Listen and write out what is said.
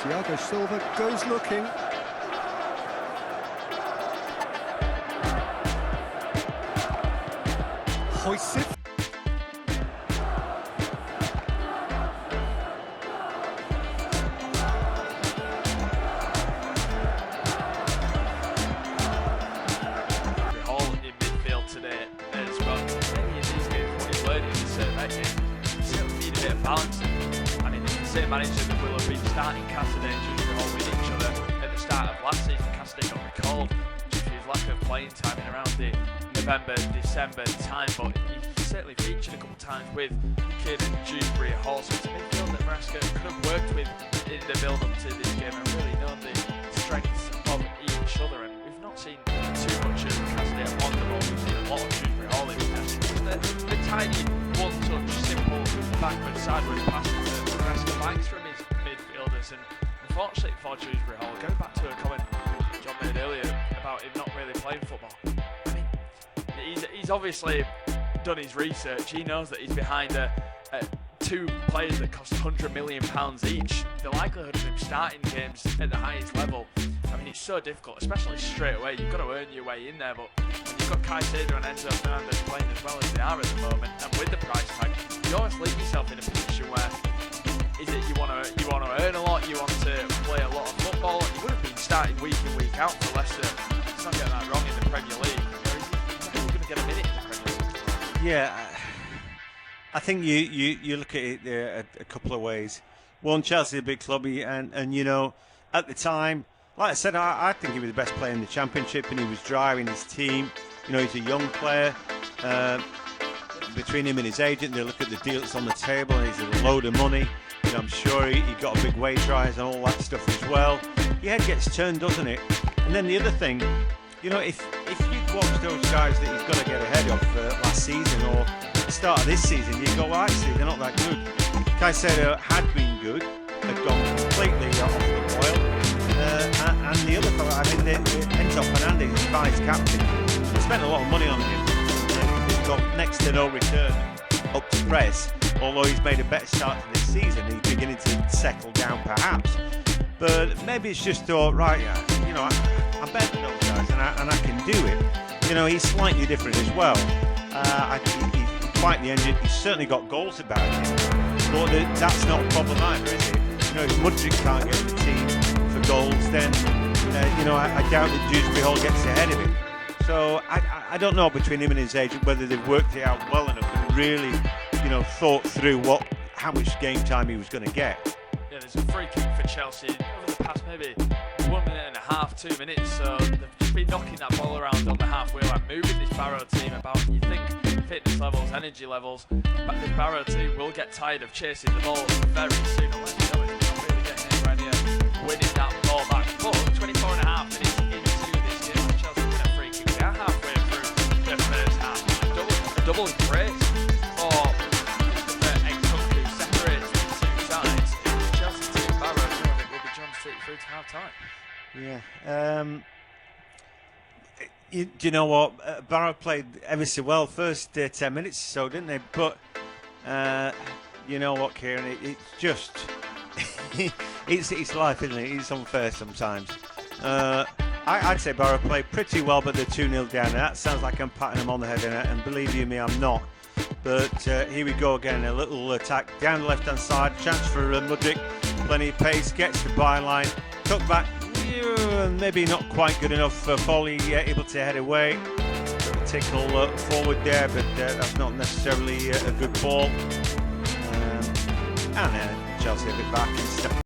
Thiago Silva goes looking. Hoists it. All in midfield today as well. Many of these games, what he's learning is that he still need a bit of balance. I mean, the same manager that will have been starting Cassidy and Junior Hall with each other at the start of last season. Cassidy got recalled due to his lack of playing time in around the November, December time, but he certainly featured a couple of times with Kidd and Dewsbury Hall. So it's a midfield that Maresca could have worked with in the build-up to this game and really known the strengths of each other. And we've not seen too much of Cassidy on the ball. We've seen a lot of Dewsbury Hall in the tiny one-touch, simple backward, sideways passes that Maresca likes from his midfielders. And unfortunately for Dewsbury Hall, going back to a comment John made earlier about him not really playing football, I mean, he's obviously done his research. He knows that he's behind two players that cost £100 million each. The likelihood of him starting games at the highest level, I mean, it's so difficult, especially straight away. You've got to earn your way in there, but when you've got Pedro and Enzo Fernandez playing as well as they are at the moment, and with the price tag, you always leave yourself in a position where is it you want to earn a lot, you want to play a lot of football. He would have been starting week in, week out for Leicester. Let's not get that wrong in the Premier League. He's going to get a minute in the Premier League. Yeah, I think you look at it a couple of ways. One, Chelsea, a big club, and you know, at the time, like I said, I think he was the best player in the Championship, and he was driving his team. You know, he's a young player. Between him and his agent, they look at the deal that's on the table, and he's a load of money. You know, I'm sure he got a big wage rise and all that stuff as well. Your head gets turned, doesn't it? And then the other thing, you know, if you watch those guys that he's got to get ahead of last season or the start of this season, you go, well, actually, they're not that good. Caicedo had been good, had gone completely off the boil. And the other fellow, I mean, Enzo Fernandez, his vice captain, they spent a lot of money on him. He's got next to no return up to press, although he's made a better start to this season. He's beginning to settle down, perhaps. But maybe it's just thought, right, yeah, you know, I'm better than those guys, and I can do it. You know, he's slightly different as well. He's quite the engine. He's certainly got goals about him, but that's not a problem either, is it? You know, if Mudryk can't get the team for goals, then you know, I doubt that Dewsbury Hall gets ahead of him. So I don't know between him and his agent whether they've worked it out well enough and really, you know, thought through how much game time he was going to get. Yeah, there's a free kick for Chelsea over the past maybe 1 minute and a half, 2 minutes. So they've just been knocking that ball around on the halfway line, moving this Barrow team about. You think fitness levels, energy levels, but this Barrow team will get tired of chasing the ball very soon. Unless you know it, they're not really getting anywhere near winning that ball back. But 24 and a half minutes into this game, Chelsea win a free kick. They are halfway through the first half. A double brace for Nkunku separates the two sides. Chelsea team Barrow knowing it will be John Street through to half time. Yeah. Do you know what? Barrow played ever so well first 10 minutes or so, didn't they? But you know what, Kieran? It's just it's life, isn't it? It's unfair sometimes. I'd say Barrow played pretty well, but they're 2-0 down. That sounds like I'm patting them on the head, and believe you me, I'm not. But here we go again, a little attack down the left-hand side. Chance for Mudryk, plenty of pace, gets the byline, tuck back. Maybe not quite good enough for Foley, able to head away. Tickle forward there, but that's not necessarily a good ball. And Chelsea have it back and step